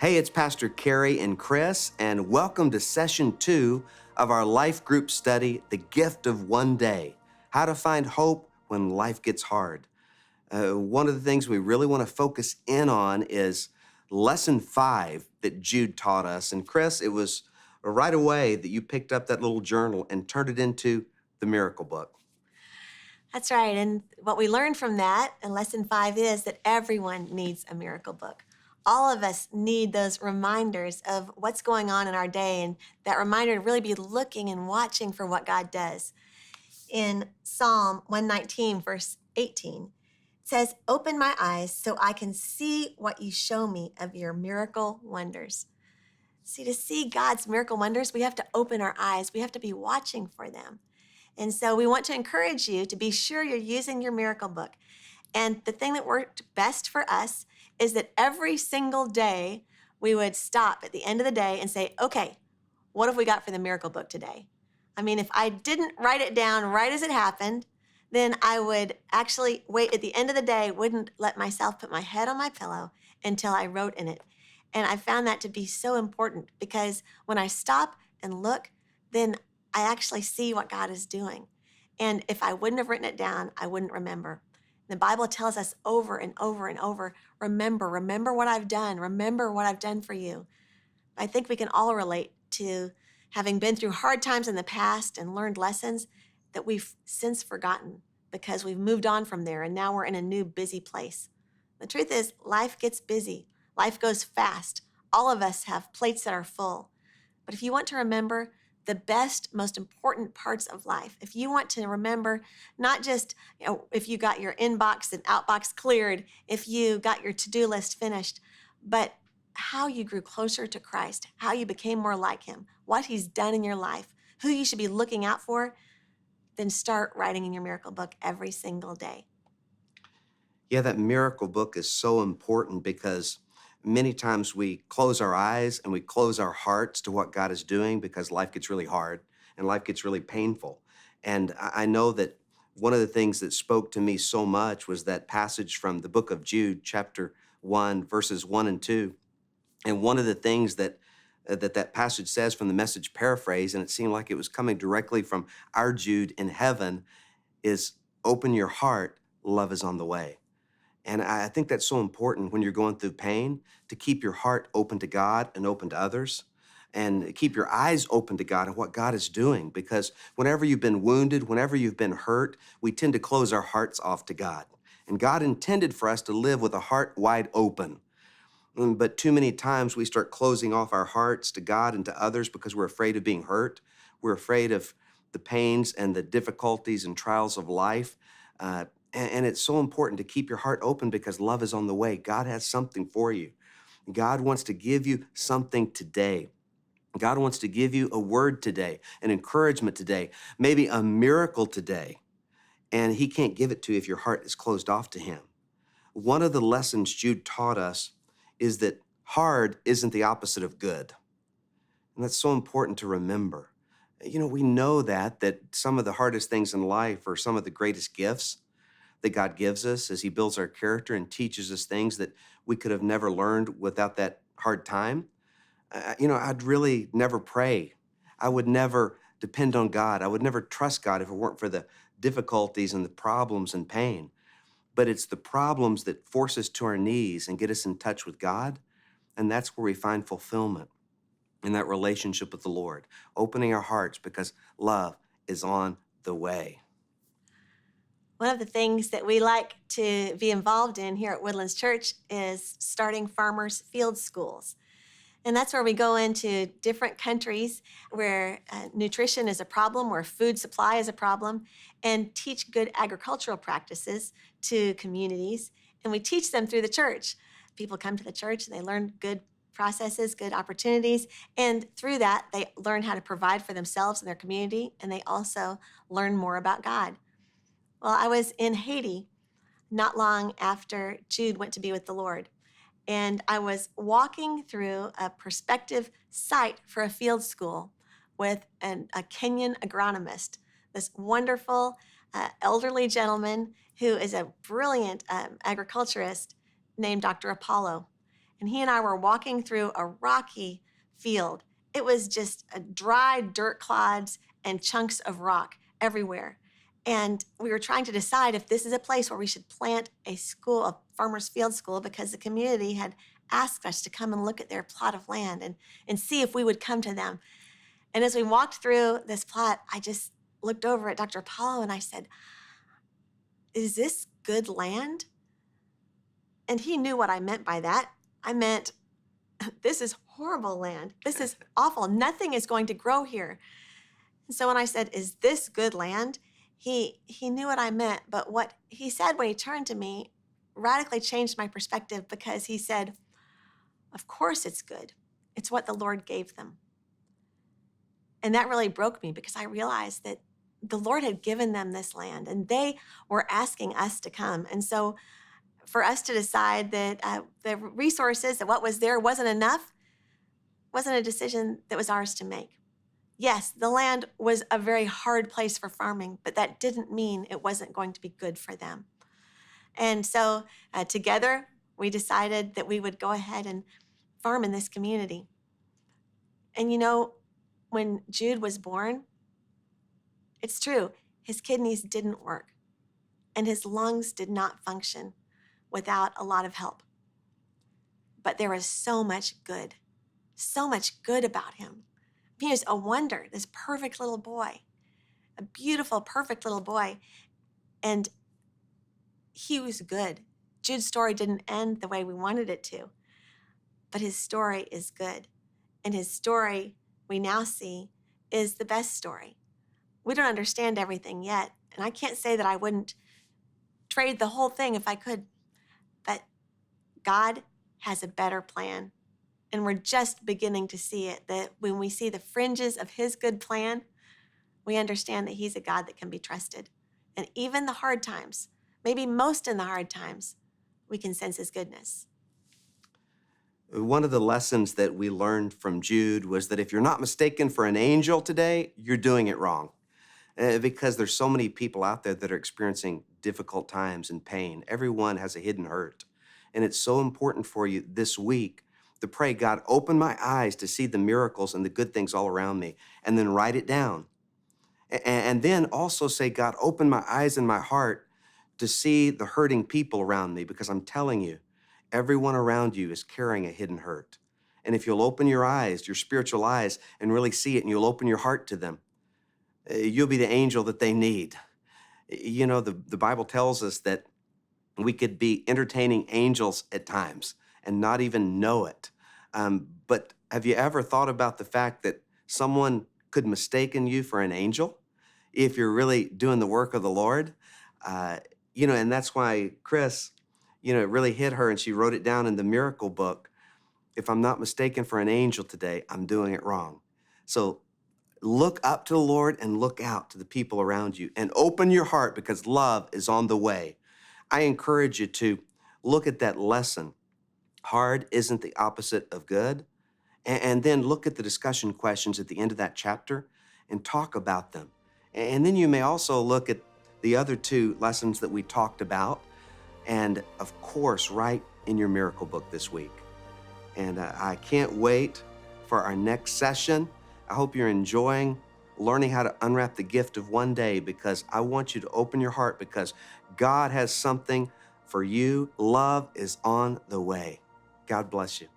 Hey, it's Pastor Kerry and Chris, and welcome to session 2 of our life group study, The Gift of One Day, How to Find Hope When Life Gets Hard. One of the things we really want to focus in on is lesson 5 that Jude taught us. And Chris, it was right away that you picked up that little journal and turned it into the miracle book. That's right. And what we learned from that in lesson 5 is that everyone needs a miracle book. All of us need those reminders of what's going on in our day, and that reminder to really be looking and watching for what God does. In Psalm 119, verse 18, it says, "Open my eyes so I can see what you show me of your miracle wonders." See, to see God's miracle wonders, we have to open our eyes. We have to be watching for them. And so we want to encourage you to be sure you're using your miracle book. And the thing that worked best for us is that every single day we would stop at the end of the day and say, okay, what have we got for the miracle book today? I mean, if I didn't write it down right as it happened, then I would actually wait at the end of the day, wouldn't let myself put my head on my pillow until I wrote in it. And I found that to be so important because when I stop and look, then I actually see what God is doing. And if I wouldn't have written it down, I wouldn't remember. The Bible tells us over and over and over, remember what I've done. Remember what I've done for you. I think we can all relate to having been through hard times in the past and learned lessons that we've since forgotten because we've moved on from there and now we're in a new busy place. The truth is, life gets busy. Life goes fast. All of us have plates that are full. But if you want to remember the best, most important parts of life, if you want to remember not just if you got your inbox and outbox cleared, if you got your to-do list finished, but how you grew closer to Christ, how you became more like him, what he's done in your life, who you should be looking out for, then start writing in your miracle book every single day. Yeah, that miracle book is so important because many times we close our eyes and we close our hearts to what God is doing because life gets really hard and life gets really painful. And I know that one of the things that spoke to me so much was that passage from the book of Jude, chapter 1, verses 1 and 2. And one of the things that passage says from the Message paraphrase, and it seemed like it was coming directly from our Jude in heaven, is open your heart, love is on the way. And I think that's so important when you're going through pain to keep your heart open to God and open to others and keep your eyes open to God and what God is doing. Because whenever you've been wounded, whenever you've been hurt, we tend to close our hearts off to God. And God intended for us to live with a heart wide open. But too many times we start closing off our hearts to God and to others because we're afraid of being hurt. We're afraid of the pains and the difficulties and trials of life. And it's so important to keep your heart open because love is on the way. God has something for you. God wants to give you something today. God wants to give you a word today, an encouragement today, maybe a miracle today. And he can't give it to you if your heart is closed off to him. One of the lessons Jude taught us is that hard isn't the opposite of good. And that's so important to remember. We know that some of the hardest things in life are some of the greatest gifts that God gives us as he builds our character and teaches us things that we could have never learned without that hard time. I'd really never pray. I would never depend on God. I would never trust God if it weren't for the difficulties and the problems and pain. But it's the problems that force us to our knees and get us in touch with God. And that's where we find fulfillment in that relationship with the Lord, opening our hearts because love is on the way. One of the things that we like to be involved in here at Woodlands Church is starting farmers' field schools. And that's where we go into different countries where nutrition is a problem, where food supply is a problem, and teach good agricultural practices to communities. And we teach them through the church. People come to the church and they learn good processes, good opportunities. And through that, they learn how to provide for themselves and their community. And they also learn more about God. Well, I was in Haiti not long after Jude went to be with the Lord. And I was walking through a prospective site for a field school with a Kenyan agronomist, this wonderful elderly gentleman who is a brilliant agriculturist named Dr. Apollo. and he and I were walking through a rocky field. It was just a dry dirt clods and chunks of rock everywhere. And we were trying to decide if this is a place where we should plant a school, a farmer's field school, because the community had asked us to come and look at their plot of land and see if we would come to them. And as we walked through this plot, I just looked over at Dr. Apollo and I said, "Is this good land?" And he knew what I meant by that. I meant, this is horrible land. This is awful. Nothing is going to grow here. And so when I said, "Is this good land?" He knew what I meant, but what he said when he turned to me radically changed my perspective, because he said, "Of course it's good. It's what the Lord gave them." And that really broke me, because I realized that the Lord had given them this land and they were asking us to come. And so for us to decide that the resources, that what was there wasn't enough, wasn't a decision that was ours to make. Yes, the land was a very hard place for farming, but that didn't mean it wasn't going to be good for them. And so together, we decided that we would go ahead and farm in this community. And when Jude was born, it's true, his kidneys didn't work and his lungs did not function without a lot of help. But there was so much good about him. He was a wonder, this perfect little boy, a beautiful, perfect little boy. And he was good. Jude's story didn't end the way we wanted it to, but his story is good. And his story, we now see, is the best story. We don't understand everything yet, and I can't say that I wouldn't trade the whole thing if I could, but God has a better plan. And we're just beginning to see it, that when we see the fringes of his good plan, we understand that he's a God that can be trusted. And even the hard times, maybe most in the hard times, we can sense his goodness. One of the lessons that we learned from Jude was that if you're not mistaken for an angel today, you're doing it wrong. Because there's so many people out there that are experiencing difficult times and pain. Everyone has a hidden hurt. And it's so important for you this week to pray, "God, open my eyes to see the miracles and the good things all around me," and then write it down. And then also say, "God, open my eyes and my heart to see the hurting people around me," because I'm telling you, everyone around you is carrying a hidden hurt. And if you'll open your eyes, your spiritual eyes, and really see it, and you'll open your heart to them, you'll be the angel that they need. The Bible tells us that we could be entertaining angels at times and not even know it. But have you ever thought about the fact that someone could mistaken you for an angel if you're really doing the work of the Lord? And that's why Chris, it really hit her and she wrote it down in the miracle book. If I'm not mistaken for an angel today, I'm doing it wrong. So look up to the Lord and look out to the people around you and open your heart, because love is on the way. I encourage you to look at that lesson. Hard isn't the opposite of good. And then look at the discussion questions at the end of that chapter and talk about them. And then you may also look at the other two lessons that we talked about. And of course, write in your miracle book this week. And I can't wait for our next session. I hope you're enjoying learning how to unwrap the gift of one day, because I want you to open your heart, because God has something for you. Love is on the way. God bless you.